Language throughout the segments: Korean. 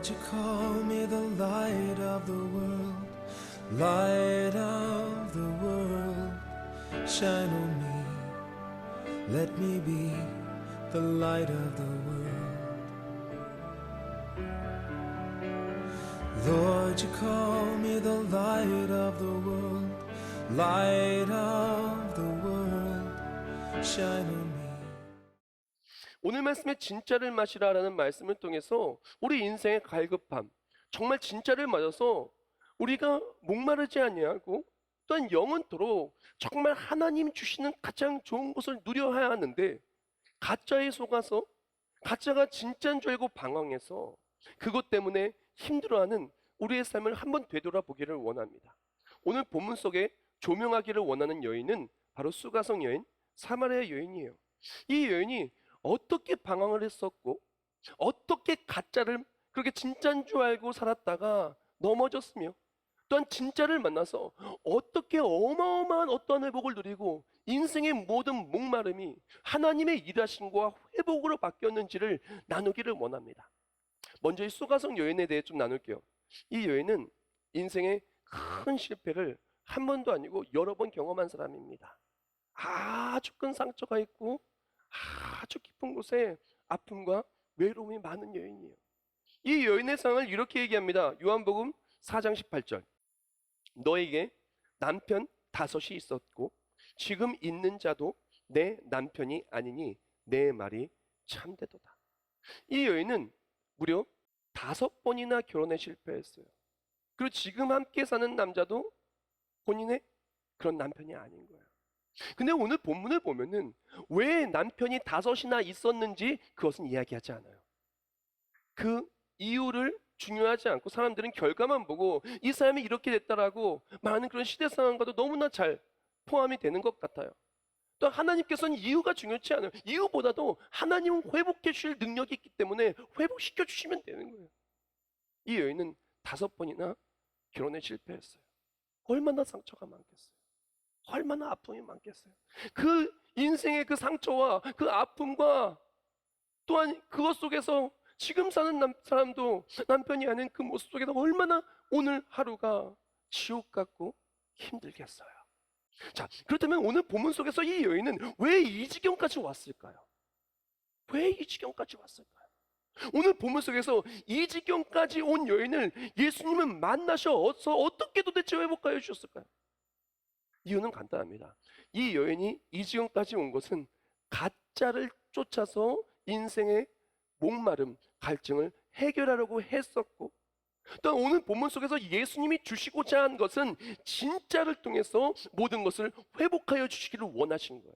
Lord, you call me the light of the world, light of the world, shine on me, let me be the light of the world. Lord, you call me the light of the world, light of the world, shine on me. 오늘 말씀에 진짜를 마시라라는 말씀을 통해서 우리 인생의 갈급함, 정말 진짜를 맞아서 우리가 목마르지 아니하고 또한 영원토록 정말 하나님 주시는 가장 좋은 것을 누려야 하는데, 가짜에 속아서 가짜가 진짜인 줄 알고 방황해서 그것 때문에 힘들어하는 우리의 삶을 한번 되돌아보기를 원합니다. 오늘 본문 속에 조명하기를 원하는 여인은 바로 수가성 여인, 사마리아 여인이에요. 이 여인이 어떻게 방황을 했었고 어떻게 가짜를 그렇게 진짜인 줄 알고 살았다가 넘어졌으며, 또한 진짜를 만나서 어떻게 어마어마한 어떠한 회복을 누리고 인생의 모든 목마름이 하나님의 일하심과 회복으로 바뀌었는지를 나누기를 원합니다. 먼저 이 수가성 여인에 대해 좀 나눌게요. 이 여인은 인생의 큰 실패를 한 번도 아니고 여러 번 경험한 사람입니다. 아주 큰 상처가 있고 아주 깊은 곳에 아픔과 외로움이 많은 여인이에요. 이 여인의 상을 이렇게 얘기합니다. 요한복음 4장 18절. 너에게 남편 5이 있었고 지금 있는 자도 내 남편이 아니니 내 말이 참되도다. 이 여인은 무려 5번이나 결혼에 실패했어요. 그리고 지금 함께 사는 남자도 본인의 그런 남편이 아닌 거예요. 근데 오늘 본문을 보면은 왜 남편이 5이나 있었는지 그것은 이야기하지 않아요. 그 이유를 중요하지 않고 사람들은 결과만 보고 이 사람이 이렇게 됐다라고 말하는 그런 시대 상황과도 너무나 잘 포함이 되는 것 같아요. 또 하나님께서는 이유가 중요치 않아요. 이유보다도 하나님은 회복해 주실 능력이 있기 때문에 회복시켜 주시면 되는 거예요. 이 여인은 5번이나 결혼에 실패했어요. 얼마나 상처가 많겠어요. 얼마나 아픔이 많겠어요. 그 인생의 그 상처와 그 아픔과 또한 그것 속에서 지금 사는 사람도 남편이 아닌 그 모습 속에서 얼마나 오늘 하루가 지옥 같고 힘들겠어요. 자, 그렇다면 오늘 본문 속에서 이 여인은 왜 이 지경까지 왔을까요? 왜 이 지경까지 왔을까요? 오늘 본문 속에서 이 지경까지 온 여인을 예수님은 만나셔서 어떻게 도대체 회복하여 주셨을까요? 이유는 간단합니다. 이 여인이 이 지경까지 온 것은 가짜를 쫓아서 인생의 목마름, 갈증을 해결하려고 했었고, 또 오늘 본문 속에서 예수님이 주시고자 한 것은 진짜를 통해서 모든 것을 회복하여 주시기를 원하신 거예요.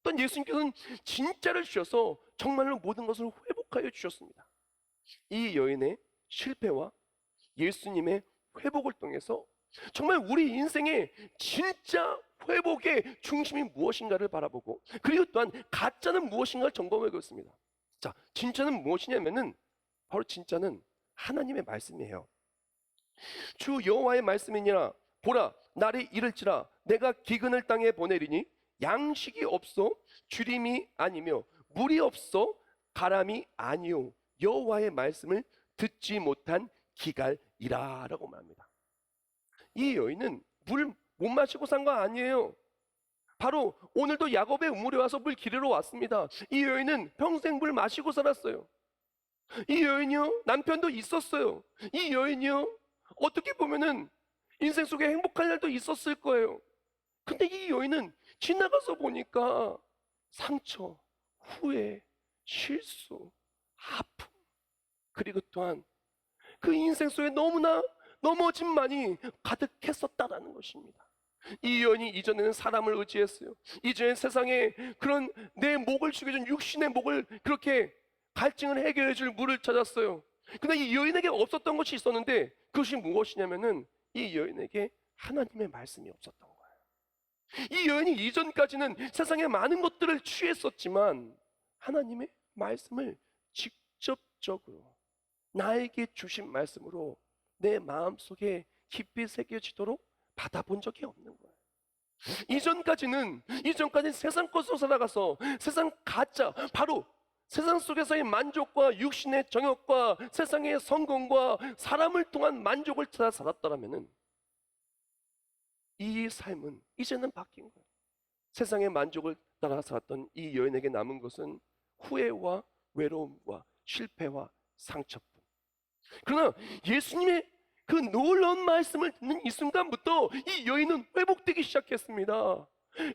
또 예수님께서는 진짜를 주셔서 정말로 모든 것을 회복하여 주셨습니다. 이 여인의 실패와 예수님의 회복을 통해서 정말 우리 인생의 진짜 회복의 중심이 무엇인가를 바라보고, 그리고 또한 가짜는 무엇인가를 점검하고 있습니다. 자, 진짜는 무엇이냐면은 바로 진짜는 하나님의 말씀이에요. 주 여호와의 말씀이니라. 보라, 날이 이를지라 내가 기근을 땅에 보내리니 양식이 없어 주림이 아니며 물이 없어 가람이 아니요 여호와의 말씀을 듣지 못한 기갈이라라고 말합니다. 이 여인은 물 못 마시고 산 거 아니에요. 바로 오늘도 야곱의 우물에 와서 물 기르러 왔습니다. 이 여인은 평생 물 마시고 살았어요. 이 여인이요, 남편도 있었어요. 이 여인이요, 어떻게 보면은 인생 속에 행복할 날도 있었을 거예요. 근데 이 여인은 지나가서 보니까 상처, 후회, 실수, 아픔, 그리고 또한 그 인생 속에 너무나 넘어짐만이 가득했었다라는 것입니다. 이 여인이 이전에는 사람을 의지했어요. 이전에 세상에 그런 내 목을 죽여준 육신의 목을 그렇게 갈증을 해결해 줄 물을 찾았어요. 근데 이 여인에게 없었던 것이 있었는데, 그것이 무엇이냐면은 이 여인에게 하나님의 말씀이 없었던 거예요. 이 여인이 이전까지는 세상의 많은 것들을 취했었지만 하나님의 말씀을 직접적으로 나에게 주신 말씀으로 내 마음속에 깊이 새겨지도록 받아본 적이 없는 거예요. 이전까지는 세상 것으로 살아가서 세상 가짜, 바로 세상 속에서의 만족과 육신의 정욕과 세상의 성공과 사람을 통한 만족을 찾아 살았더라면은 이 삶은 이제는 바뀐 거예요. 세상의 만족을 따라 살았던 이 여인에게 남은 것은 후회와 외로움과 실패와 상처뿐. 그러나 예수님의 그 놀라운 말씀을 듣는 이 순간부터 이 여인은 회복되기 시작했습니다.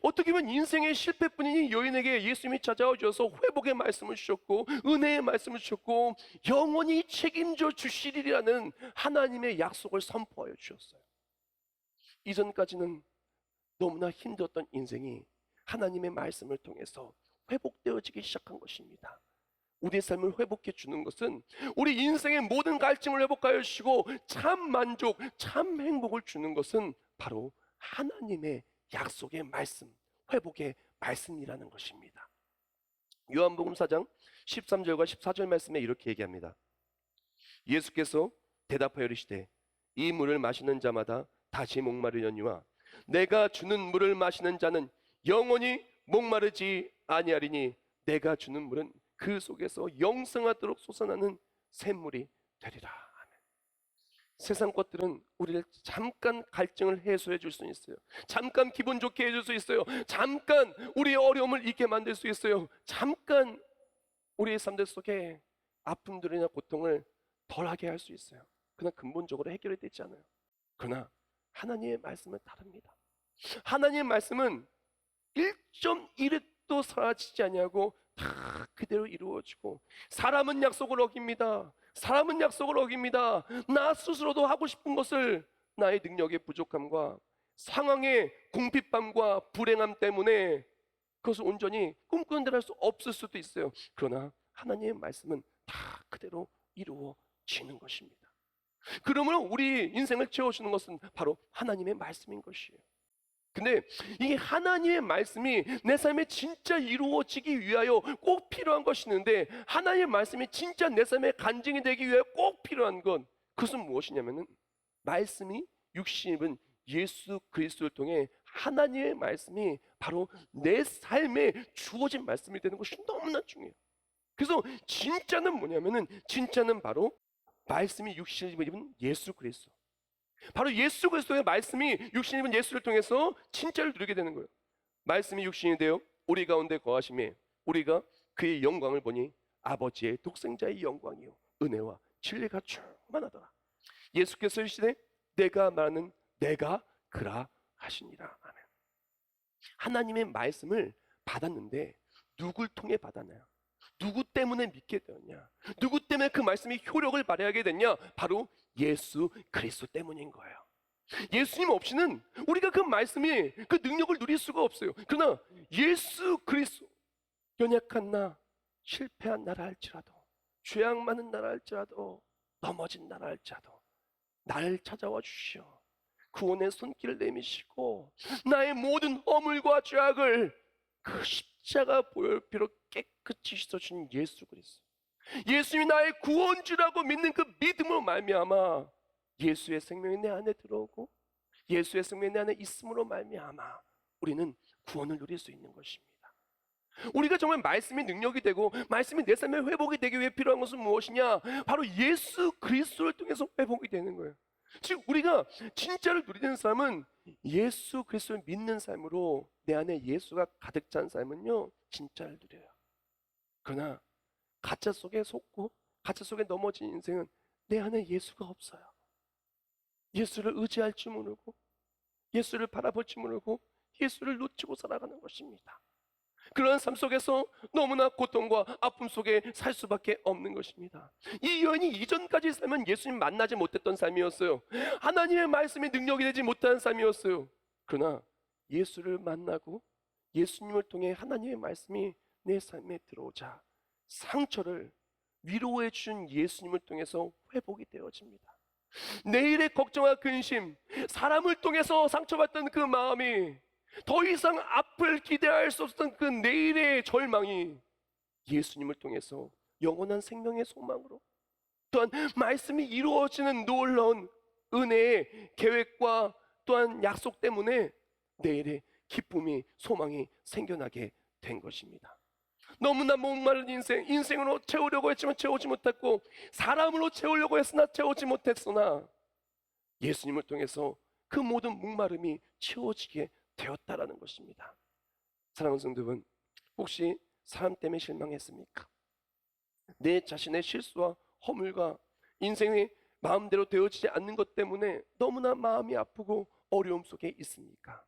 어떻게 보면 인생의 실패뿐인 이 여인에게 예수님이 찾아와 주셔서 회복의 말씀을 주셨고 은혜의 말씀을 주셨고 영원히 책임져 주시리라는 하나님의 약속을 선포하여 주셨어요. 이전까지는 너무나 힘들었던 인생이 하나님의 말씀을 통해서 회복되어지기 시작한 것입니다. 우리의 삶을 회복해 주는 것은 우리 인생의 모든 갈증을 회복하여 주시고 참 만족, 참 행복을 주는 것은 바로 하나님의 약속의 말씀, 회복의 말씀이라는 것입니다. 요한복음 4장 13절과 14절 말씀에 이렇게 얘기합니다. 예수께서 대답하여 이르시되 이 물을 마시는 자마다 다시 목마르려니와 내가 주는 물을 마시는 자는 영원히 목마르지 아니하리니 내가 주는 물은 그 속에서 영생하도록 솟아나는 샘물이 되리라. 아멘. 세상 것들은 우리를 잠깐 갈증을 해소해 줄 수 있어요. 잠깐 기분 좋게 해줄 수 있어요. 잠깐 우리의 어려움을 잊게 만들 수 있어요. 잠깐 우리의 삶들 속에 아픔들이나 고통을 덜하게 할 수 있어요. 그러나 근본적으로 해결이 되지 않아요. 그러나 하나님의 말씀은 다릅니다. 하나님의 말씀은 1.1획도 사라지지 아니하고 다 그대로 이루어지고 사람은 약속을 어깁니다. 사람은 약속을 어깁니다. 나 스스로도 하고 싶은 것을 나의 능력의 부족함과 상황의 궁핍함과 불행함 때문에 그것을 온전히 꿈꾸는 대로 할 수 없을 수도 있어요. 그러나 하나님의 말씀은 다 그대로 이루어지는 것입니다. 그러므로 우리 인생을 채워주는 것은 바로 하나님의 말씀인 것이에요. 근데 이 하나님의 말씀이 내 삶에 진짜 이루어지기 위하여 꼭 필요한 것이 있는데 하나님의 말씀이 진짜 내 삶에 간증이 되기 위하여 꼭 필요한 건 그것은 무엇이냐면은 말씀이 육신이 입은 예수 그리스도를 통해 하나님의 말씀이 바로 내 삶에 주어진 말씀이 되는 것이 너무나 중요해요. 그래서 진짜는 뭐냐면은 진짜는 바로 말씀이 육신을 입은 예수 그리스도, 바로 예수 그리스도의 말씀이 육신이 입은 예수를 통해서 진짜를 누리게 되는 거예요. 말씀이 육신이 되어 우리 가운데 거하심에 우리가 그의 영광을 보니 아버지의 독생자의 영광이요 은혜와 진리가 충만하더라. 예수께서 이르시되 내가 말하는 내가 그라 하시니라. 아멘. 하나님의 말씀을 받았는데 누굴 통해 받았나요? 누구 때문에 믿게 되었냐? 누구 때문에 그 말씀이 효력을 발휘하게 됐냐? 바로 예수 그리스도 때문인 거예요. 예수님 없이는 우리가 그 말씀이 그 능력을 누릴 수가 없어요. 그러나 예수 그리스도, 연약한 나, 실패한 나라 할지라도, 죄악 많은 나라 할지라도, 넘어진 나라 할지라도 나를 찾아와 주시오. 구원의 손길을 내미시고 나의 모든 허물과 죄악을 그 십자가 보혈피로 깨끗이 씻어준 예수 그리스도, 예수님이 나의 구원주라고 믿는 그 믿음으로 말미암아 예수의 생명이 내 안에 들어오고 예수의 생명이 내 안에 있음으로 말미암아 우리는 구원을 누릴 수 있는 것입니다. 우리가 정말 말씀이 능력이 되고 말씀이 내 삶에 회복이 되기 위해 필요한 것은 무엇이냐? 바로 예수 그리스도를 통해서 회복이 되는 거예요. 즉 우리가 진짜를 누리는 삶은 예수 그리스도를 믿는 삶으로 내 안에 예수가 가득 찬 삶은요 진짜를 누려요. 그러나 가짜 속에 속고 가짜 속에 넘어진 인생은 내 안에 예수가 없어요. 예수를 의지할 줄 모르고 예수를 바라볼 줄 모르고 예수를 놓치고 살아가는 것입니다. 그러한 삶 속에서 너무나 고통과 아픔 속에 살 수밖에 없는 것입니다. 이 여인이 이전까지 살면 예수님 만나지 못했던 삶이었어요. 하나님의 말씀이 능력이 되지 못한 삶이었어요. 그러나 예수를 만나고 예수님을 통해 하나님의 말씀이 내 삶에 들어오자 상처를 위로해 준 예수님을 통해서 회복이 되어집니다. 내일의 걱정과 근심, 사람을 통해서 상처받던 그 마음이 더 이상 앞을 기대할 수 없었던 그 내일의 절망이 예수님을 통해서 영원한 생명의 소망으로, 또한 말씀이 이루어지는 놀라운 은혜의 계획과 또한 약속 때문에 내일의 기쁨이 소망이 생겨나게 된 것입니다. 너무나 목마른 인생으로 채우려고 했지만 채우지 못했고, 사람으로 채우려고 했으나 채우지 못했으나 예수님을 통해서 그 모든 목마름이 채워지게 되었다라는 것입니다. 사랑하는 성도분, 혹시 사람 때문에 실망했습니까? 내 자신의 실수와 허물과 인생이 마음대로 되어지지 않는 것 때문에 너무나 마음이 아프고 어려움 속에 있습니까?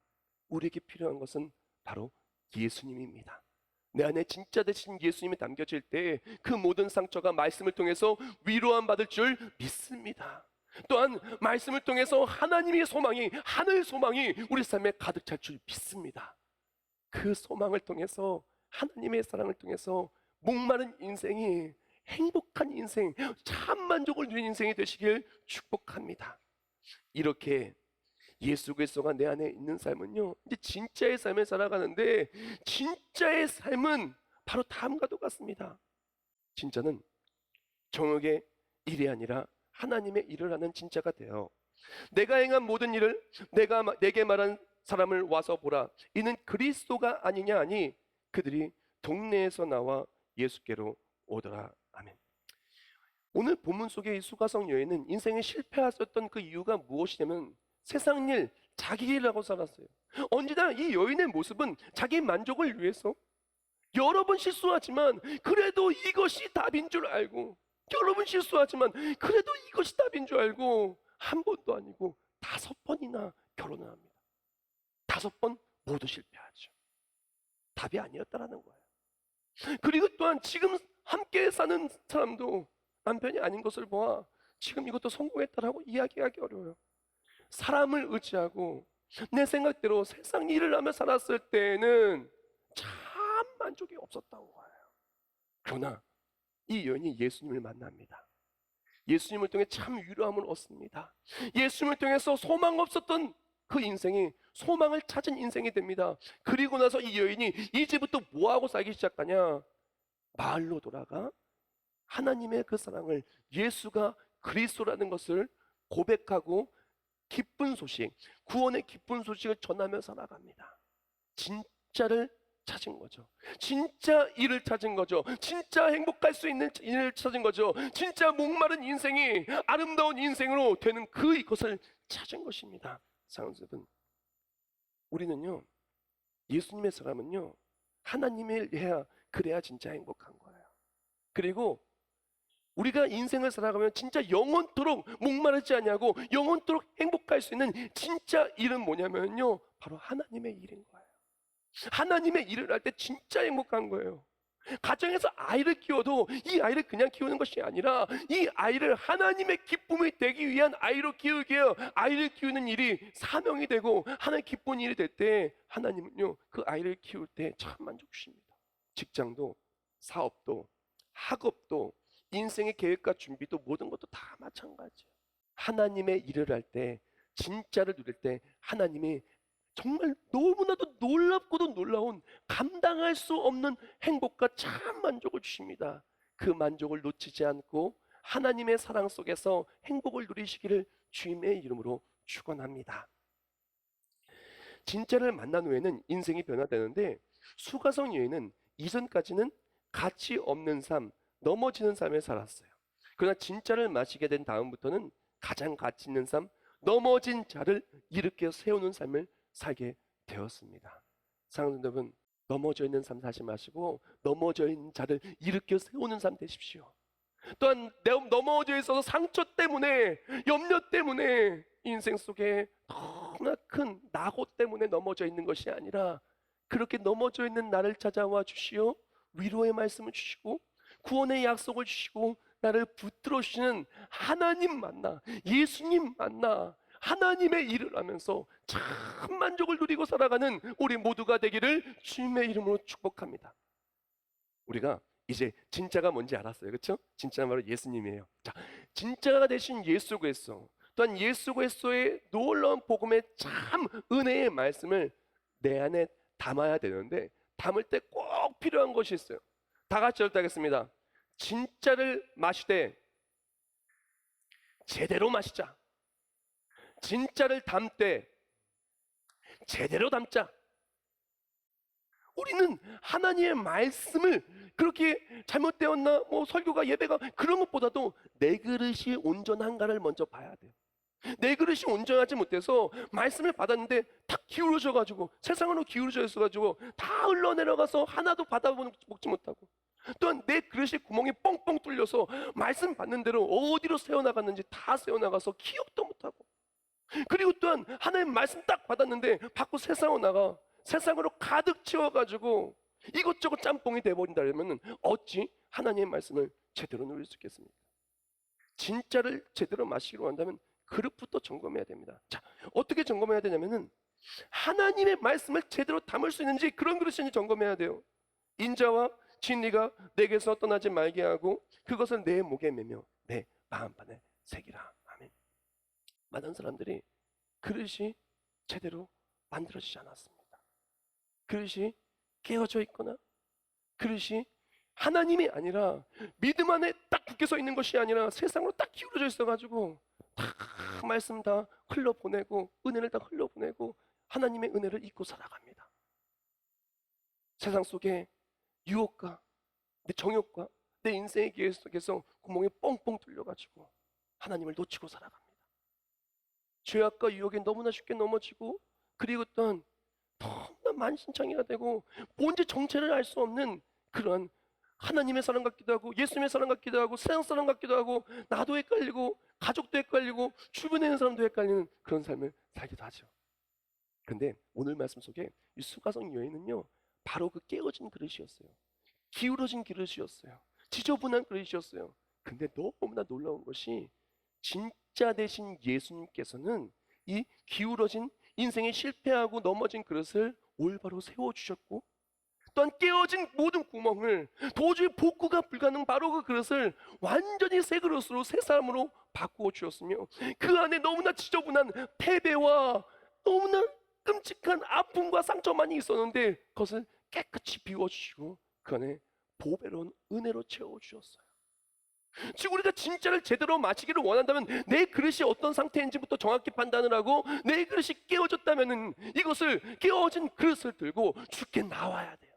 우리에게 필요한 것은 바로 예수님입니다. 내 안에 진짜 되신 예수님이 담겨질 때 그 모든 상처가 말씀을 통해서 위로함 받을 줄 믿습니다. 또한 말씀을 통해서 하나님의 소망이, 하늘 소망이 우리 삶에 가득 찰 줄 믿습니다. 그 소망을 통해서, 하나님의 사랑을 통해서 목마른 인생이 행복한 인생, 참 만족을 누리는 인생이 되시길 축복합니다. 이렇게 예수 그리스도가 내 안에 있는 삶은요, 이제 진짜의 삶을 살아가는데, 진짜의 삶은 바로 다음과도 같습니다. 진짜는 정욕의 일이 아니라 하나님의 일을 하는 진짜가 되어, 내가 행한 모든 일을 내게 말한 사람을 와서 보라, 이는 그리스도가 아니냐 하니 그들이 동네에서 나와 예수께로 오더라. 아멘. 오늘 본문 속의 이 수가성 여인은 인생에 실패하셨던 그 이유가 무엇이냐면 세상 일, 자기 일하고 살았어요. 언제나 이 여인의 모습은 자기 만족을 위해서 여러 번 실수하지만 그래도 이것이 답인 줄 알고, 여러 번 실수하지만 그래도 이것이 답인 줄 알고 한 번도 아니고 5번이나 결혼을 합니다. 5번 모두 실패하죠. 답이 아니었다라는 거예요. 그리고 또한 지금 함께 사는 사람도 남편이 아닌 것을 보아 지금 이것도 성공했다라고 이야기하기 어려워요. 사람을 의지하고 내 생각대로 세상 일을 하며 살았을 때는 참 만족이 없었다고 거예요. 그러나 이 여인이 예수님을 만납니다. 예수님을 통해 참 위로함을 얻습니다. 예수님을 통해서 소망 없었던 그 인생이 소망을 찾은 인생이 됩니다. 그리고 나서 이 여인이 이제부터 뭐하고 살기 시작하냐? 마을로 돌아가 하나님의 그 사랑을, 예수가 그리스도라는 것을 고백하고 기쁜 소식, 구원의 기쁜 소식을 전하며 살아갑니다. 진짜를 찾은 거죠. 진짜 일을 찾은 거죠. 진짜 행복할 수 있는 일을 찾은 거죠. 진짜 목마른 인생이 아름다운 인생으로 되는 그것을 찾은 것입니다. 사랑하는 여러분, 우리는요, 예수님의 사람은요, 하나님의 일 해야, 그래야 진짜 행복한 거예요. 그리고 우리가 인생을 살아가면 진짜 영원토록 목마르지 않냐고 영원토록 행복할 수 있는 진짜 일은 뭐냐면요, 바로 하나님의 일인 거예요. 하나님의 일을 할 때 진짜 행복한 거예요. 가정에서 아이를 키워도 이 아이를 그냥 키우는 것이 아니라 이 아이를 하나님의 기쁨이 되기 위한 아이로 키우게 해요. 아이를 키우는 일이 사명이 되고 하나님 기쁜 일이 될 때 하나님은요, 그 아이를 키울 때 참 만족 주십니다. 직장도, 사업도, 학업도, 인생의 계획과 준비도, 모든 것도 다 마찬가지예요. 하나님의 일을 할 때, 진짜를 누릴 때 하나님이 정말 너무나도 놀랍고도 놀라운, 감당할 수 없는 행복과 참 만족을 주십니다. 그 만족을 놓치지 않고 하나님의 사랑 속에서 행복을 누리시기를 주님의 이름으로 축원합니다. 진짜를 만난 후에는 인생이 변화되는데, 수가성 여인은 이전까지는 가치 없는 삶, 넘어지는 삶을 살았어요. 그러나 진짜를 마시게 된 다음부터는 가장 가치 있는 삶, 넘어진 자를 일으켜 세우는 삶을 살게 되었습니다. 사랑하는 여러분, 넘어져 있는 삶 사지 마시고 넘어져 있는 자를 일으켜 세우는 삶 되십시오. 또한 넘어져 있어서 상처 때문에, 염려 때문에 인생 속에 너무나 큰 낙오 때문에 넘어져 있는 것이 아니라, 그렇게 넘어져 있는 나를 찾아와 주시오, 위로의 말씀을 주시고 구원의 약속을 주시고 나를 붙들어 주시는 하나님 만나, 예수님 만나 하나님의 일을 하면서 참 만족을 누리고 살아가는 우리 모두가 되기를 주님의 이름으로 축복합니다. 우리가 이제 진짜가 뭔지 알았어요, 그렇죠? 진짜는 바로 예수님이에요. 자, 진짜가 되신 예수 그리스도, 또한 예수 그리스도의 놀라운 복음의 참 은혜의 말씀을 내 안에 담아야 되는데, 담을 때 꼭 필요한 것이 있어요. 다 같이 읽겠습니다. 진짜를 마시되 제대로 마시자. 진짜를 담되 제대로 담자. 우리는 하나님의 말씀을 그렇게 잘못되었나, 뭐 설교가 예배가 그런 것보다도 내 그릇이 온전한가를 먼저 봐야 돼요. 내 그릇이 온전하지 못해서 말씀을 받았는데 탁 기울어져가지고 세상으로 기울어져 있어가지고 다 흘러내려가서 하나도 받아먹지 못하고, 또한 내 그릇이 구멍이 뻥뻥 뚫려서 말씀 받는 대로 어디로 새어나갔는지 다 새어나가서 기억도 못하고, 그리고 또한 하나님 말씀 딱 받았는데 받고 세상으로 나가 세상으로 가득 채워가지고 이것저것 짬뽕이 돼버린다면 어찌 하나님의 말씀을 제대로 누릴 수 있겠습니까? 진짜를 제대로 마시기로 한다면 그릇부터 점검해야 됩니다. 자, 어떻게 점검해야 되냐면은 하나님의 말씀을 제대로 담을 수 있는지 그런 그릇인지 점검해야 돼요. 인자와 진리가 내게서 떠나지 말게 하고 그것을 내 목에 매며 내 마음판에 새기라. 아멘. 많은 사람들이 그릇이 제대로 만들어지지 않았습니다. 그릇이 깨어져 있거나 그릇이 하나님이 아니라 믿음 안에 딱 굳게 서 있는 것이 아니라 세상으로 딱 기울어져 있어가지고 다 말씀 다 흘러보내고 은혜를 다 흘러보내고 하나님의 은혜를 잊고 살아갑니다. 세상 속에 유혹과 내 정욕과 내 인생의 기회 속에서 구멍이 뻥뻥 뚫려가지고 하나님을 놓치고 살아갑니다. 죄악과 유혹에 너무나 쉽게 넘어지고, 그리고 또한 너무나 만신창이가 되고 뭔지 정체를 알 수 없는 그런 하나님의 사람 같기도 하고 예수님의 사람 같기도 하고 세상 사람 같기도 하고 나도 헷갈리고 가족도 헷갈리고 주변에 있는 사람도 헷갈리는 그런 삶을 살기도 하죠. 근데 오늘 말씀 속에 이 수가성 여인은요, 바로 그 깨어진 그릇이었어요. 기울어진 그릇이었어요. 지저분한 그릇이었어요. 근데 너무나 놀라운 것이 진짜 되신 예수님께서는 이 기울어진 인생에 실패하고 넘어진 그릇을 올바로 세워주셨고, 또한 깨어진 모든 구멍을 도저히 복구가 불가능 바로 그 그릇을 완전히 새 그릇으로 새 사람으로 바꾸어 주셨으며, 그 안에 너무나 지저분한 패배와 너무나 끔찍한 아픔과 상처만이 있었는데 그것을 깨끗이 비워주시고 그 안에 보배로운 은혜로 채워주셨어요. 즉 우리가 진짜를 제대로 마시기를 원한다면 내 그릇이 어떤 상태인지부터 정확히 판단을 하고, 내 그릇이 깨어졌다면 이것을 깨어진 그릇을 들고 주께 나와야 돼요.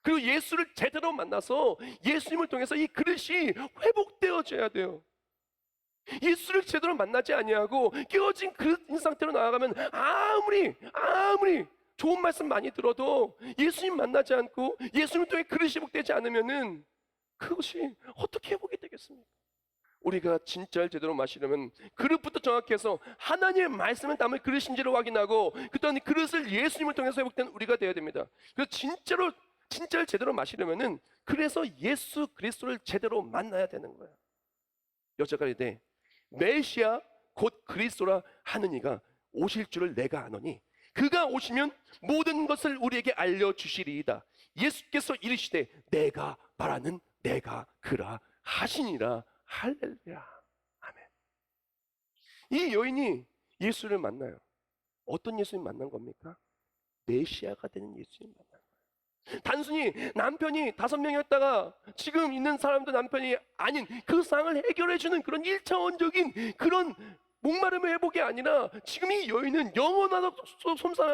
그리고 예수를 제대로 만나서 예수님을 통해서 이 그릇이 회복되어져야 돼요. 예수를 제대로 만나지 아니하고 깨어진 그릇인 상태로 나아가면 아무리 좋은 말씀 많이 들어도 예수님 만나지 않고 예수님 통해 그릇이 회복되지 않으면은 그것이 어떻게 회복이 되겠습니까? 우리가 진짜를 제대로 마시려면 그릇부터 정확해서 하나님의 말씀을 담을 그릇인지를 확인하고, 그다음에 그릇을 예수님을 통해서 회복된 우리가 되어야 됩니다. 그래서 진짜를 제대로 마시려면은 그래서 예수 그리스도를 제대로 만나야 되는 거예요. 여자가 이르되 메시아 곧 그리스도라 하는 이가 오실 줄을 내가 아노니 그가 오시면 모든 것을 우리에게 알려주시리이다. 예수께서 이르시되 내가 말하는 내가 그라 하시니라. 할렐루야. 아멘. 이 여인이 예수를 만나요. 어떤 예수님 만난 겁니까? 메시아가 되는 예수님 만난 거예요. 단순히 남편이 5명이었다가 지금 있는 사람도 남편이 아닌 그 상을 해결해주는 그런 1차원적인 그런 목마름의 회복이 아니라, 지금 이 여인은 영원하다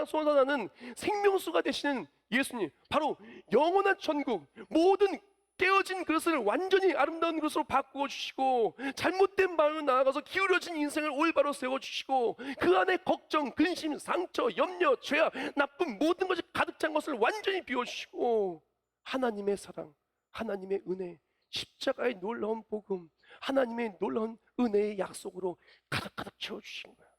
솟아나는 생명수가 되시는 예수님, 바로 영원한 천국, 모든 깨어진 그릇을 완전히 아름다운 그릇으로 바꾸어 주시고, 잘못된 마음으로 나아가서 기울어진 인생을 올바로 세워주시고, 그 안에 걱정, 근심, 상처, 염려, 죄악, 나쁜 모든 것이 가득 찬 것을 완전히 비워주시고, 하나님의 사랑, 하나님의 은혜, 십자가의 놀라운 복음, 하나님의 놀라운 은혜의 약속으로 가득가득 채워주신 거예요.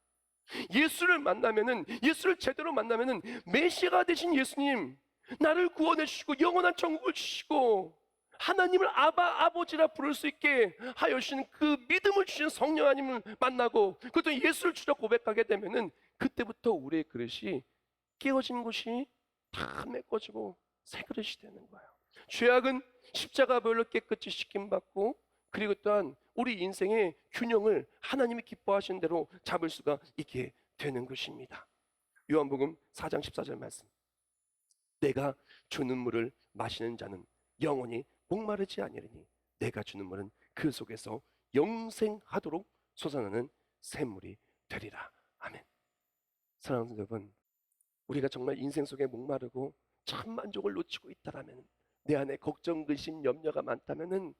예수를 만나면은, 예수를 제대로 만나면은 메시아가 되신 예수님, 나를 구원해 주시고 영원한 천국을 주시고 하나님을 아버지라 부를 수 있게 하여 주시는 그 믿음을 주신 성령 하나님을 만나고, 그것도 예수를 주라 고백하게 되면은 그때부터 우리의 그릇이 깨어진 것이 다 메꿔지고 새 그릇이 되는 거예요. 죄악은 십자가 보혈로 깨끗이 씻김받고, 그리고 또한 우리 인생의 균형을 하나님이 기뻐하시는 대로 잡을 수가 있게 되는 것입니다. 요한복음 4장 14절 말씀, 내가 주는 물을 마시는 자는 영원히 목마르지 아니하리니 내가 주는 물은 그 속에서 영생하도록 솟아나는 샘물이 되리라. 아멘. 사랑하는 여러분, 우리가 정말 인생 속에 목마르고 참 만족을 놓치고 있다라면, 내 안에 걱정, 근심, 염려가 많다면은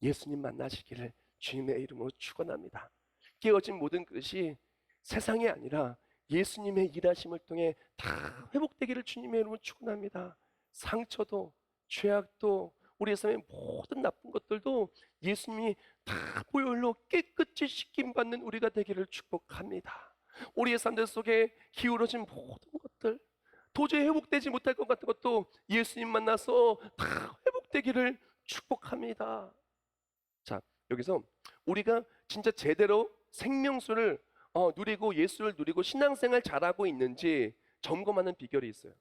예수님 만나시기를 주님의 이름으로 축원합니다. 깨어진 모든 그릇이 세상이 아니라 예수님의 일하심을 통해 다 회복되기를 주님의 이름으로 축원합니다. 상처도, 죄악도, 우리의 삶의 모든 나쁜 것들도 예수님이 다 보혈로 깨끗이 씻김받는 우리가 되기를 축복합니다. 우리의 삶들 속에 기울어진 모든 것들, 도저히 회복되지 못할 것 같은 것도 예수님 만나서 다 회복되기를 축복합니다. 자, 여기서 우리가 진짜 제대로 생명수를 누리고 예수를 누리고 신앙생활 잘하고 있는지 점검하는 비결이 있어요.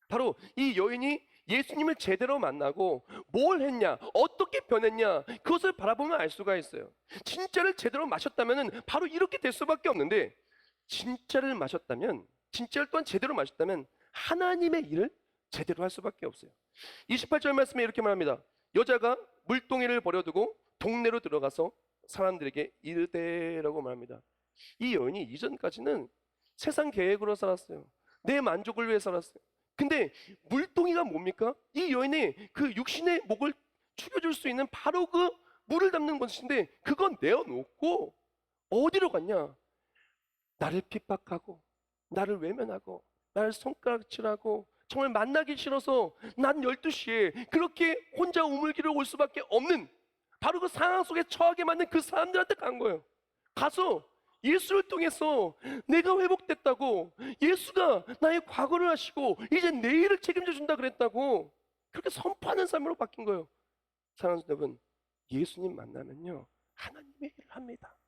바로 이 여인이 예수님을 제대로 만나고 뭘 했냐, 어떻게 변했냐, 그것을 바라보면 알 수가 있어요. 진짜를 제대로 마셨다면 바로 이렇게 될 수밖에 없는데, 진짜를 마셨다면, 진짜를 또한 제대로 마셨다면 하나님의 일을 제대로 할 수밖에 없어요. 28절 말씀에 이렇게 말합니다. 여자가 물동이를 버려두고 동네로 들어가서 사람들에게 이르되라고 말합니다. 이 여인이 이전까지는 세상 계획으로 살았어요. 내 만족을 위해 살았어요. 근데 물동이가 뭡니까? 이 여인의 그 육신의 목을 축여줄 수 있는 바로 그 물을 담는 것인데, 그건 내어놓고 어디로 갔냐? 나를 핍박하고 나를 외면하고 나를 손가락질하고 정말 만나기 싫어서 난 12시에 그렇게 혼자 우물기를 올 수밖에 없는 바로 그 상황 속에 처하게 만든 그 사람들한테 간 거예요. 가서 예수를 통해서 내가 회복됐다고, 예수가 나의 과거를 하시고 이제 내일을 책임져 준다 그랬다고, 그렇게 선포하는 삶으로 바뀐 거예요. 사랑하는 여러분, 예수님 만나면요 하나님의 일을 합니다.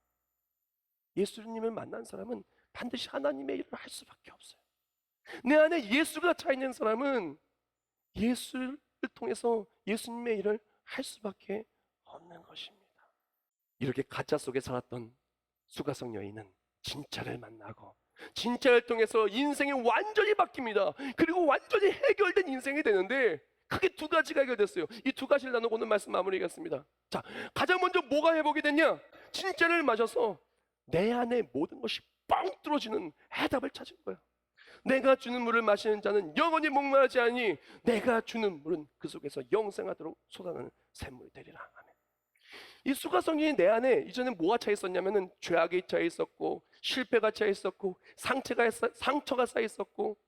예수님을 만난 사람은 반드시 하나님의 일을 할 수밖에 없어요. 내 안에 예수가 차 있는 사람은 예수를 통해서 예수님의 일을 할 수밖에 없는 것입니다. 이렇게 가짜 속에 살았던 수가성 여인은 진짜를 만나고 진짜를 통해서 인생이 완전히 바뀝니다. 그리고 완전히 해결된 인생이 되는데, 크게 두 가지가 해결됐어요. 이 두 가지를 나누고 오늘 말씀 마무리하겠습니다. 자, 가장 먼저 뭐가 회복이 됐냐? 진짜를 마셔서 내 안에 모든 것이 뻥 뚫어지는 해답을 찾은 거예요. 내가 주는 물을 마시는 자는 영원히 목마르지 않으니 내가 주는 물은 그 속에서 영생하도록 솟아나는 샘물이 되리라. 아멘. 이 수가성이 내 안에 이전에 뭐가 차 있었냐면은 죄악이 차 있었고, 실패가 차 있었고, 상처가 쌓여 있었고,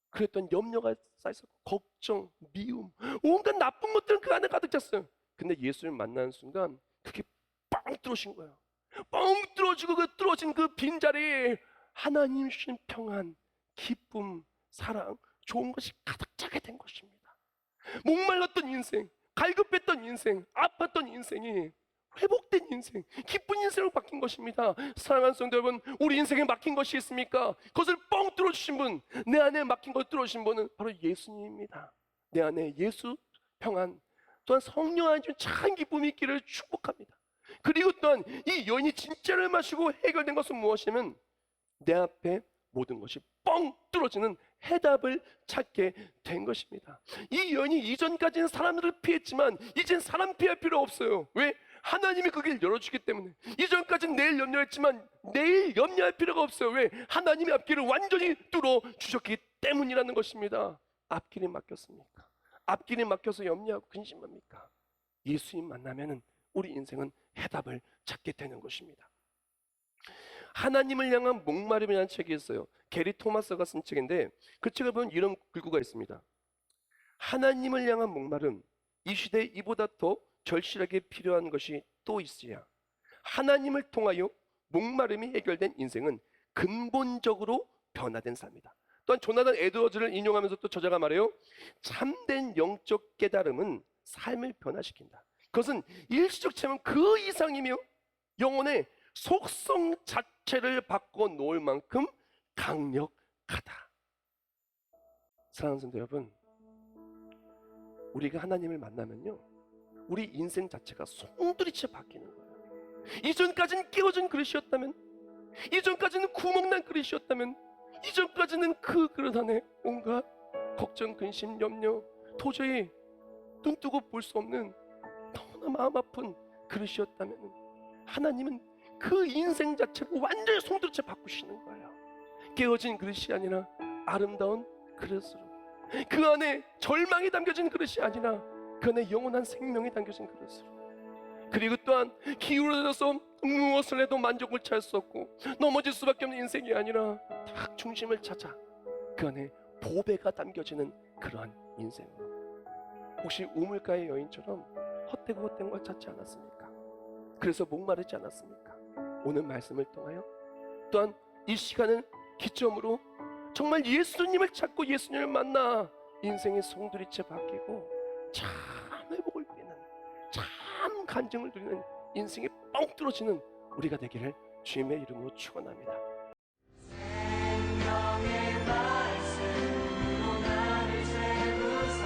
그랬던 염려가 쌓여 있었고, 걱정, 미움, 온갖 나쁜 것들은 그 안에 가득 찼어요. 근데 예수를 만나는 순간 그게 뻥 뚫어진 거예요. 뻥 뚫어지고 그 뚫어진 그 빈자리에 하나님 주신 평안, 기쁨, 사랑, 좋은 것이 가득 차게 된 것입니다. 목말랐던 인생, 갈급했던 인생, 아팠던 인생이 회복된 인생, 기쁜 인생으로 바뀐 것입니다. 사랑하는 성도 여러분, 우리 인생에 막힌 것이 있습니까? 그것을 뻥 뚫어주신 분, 내 안에 막힌 것을 뚫어주신 분은 바로 예수님입니다. 내 안에 예수 평안, 또한 성령 안에 준 참 기쁨이 있기를 축복합니다. 그리고 또한 이 여인이 진짜를 마시고 해결된 것은 무엇이냐면, 내 앞에 모든 것이 뻥 뚫어지는 해답을 찾게 된 것입니다. 이 여인이 이전까지는 사람들을 피했지만 이젠 사람 피할 필요 없어요. 왜? 하나님이 그 길 열어주기 때문에. 이전까지는 내일 염려했지만 내일 염려할 필요가 없어요. 왜? 하나님이 앞길을 완전히 뚫어 주셨기 때문이라는 것입니다. 앞길이 막혔습니까? 앞길이 막혀서 염려하고 근심합니까? 예수님 만나면은 우리 인생은 해답을 찾게 되는 것입니다. 하나님을 향한 목마름이라는 책이 있어요. 게리 토마스가 쓴 책인데, 그 책을 보면 이런 글구가 있습니다. 하나님을 향한 목마름, 이 시대에 이보다 더 절실하게 필요한 것이 또 있으랴. 하나님을 통하여 목마름이 해결된 인생은 근본적으로 변화된 삶이다. 또한 조나단 에드워즈를 인용하면서 또 저자가 말해요. 참된 영적 깨달음은 삶을 변화시킨다. 그것은 일시적 체면 그 이상이며 영혼의 속성 자체를 바꿔놓을 만큼 강력하다. 사랑하는 성도 여러분, 우리가 하나님을 만나면요 우리 인생 자체가 송두리째 바뀌는 거예요. 이전까지는 깨어진 그릇이었다면, 이전까지는 구멍난 그릇이었다면, 이전까지는 그 그릇 안에 온갖 걱정, 근심, 염려, 도저히 눈 뜨고 볼 수 없는 너무나 마음 아픈 그릇이었다면, 하나님은 그 인생 자체를 완전히 송두리째 바꾸시는 거예요. 깨어진 그릇이 아니라 아름다운 그릇으로, 그 안에 절망이 담겨진 그릇이 아니라 그 안에 영원한 생명이 담겨진 그릇으로, 그리고 또한 기울어져서 무엇을 해도 만족을 찾을 수 없고 넘어질 수밖에 없는 인생이 아니라 딱 중심을 찾아 그 안에 보배가 담겨지는 그러한 인생으로, 혹시 우물가의 여인처럼 헛되고 헛된 걸 찾지 않았습니까? 그래서 목마르지 않았습니까? 오늘 말씀을 통하여 또한 이 시간을 기점으로 정말 예수님을 찾고 예수님을 만나 인생의 송두리째 바뀌고 참 회복을 누리는, 참 간증을 누리는, 인생이 뻥 뚫어지는 우리가 되기를 주님의 이름으로 축원합니다. 생명의 말씀으로 나를 세우사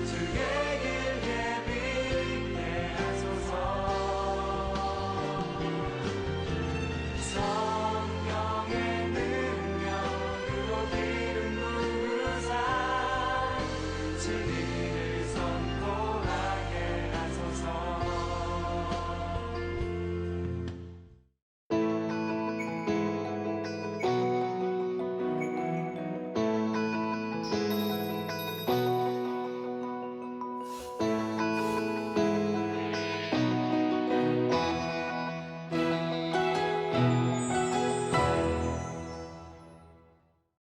주의 길 예비케 하소서. 성령의 능력으로 기름 부으사 진리를 선포하게 하소서.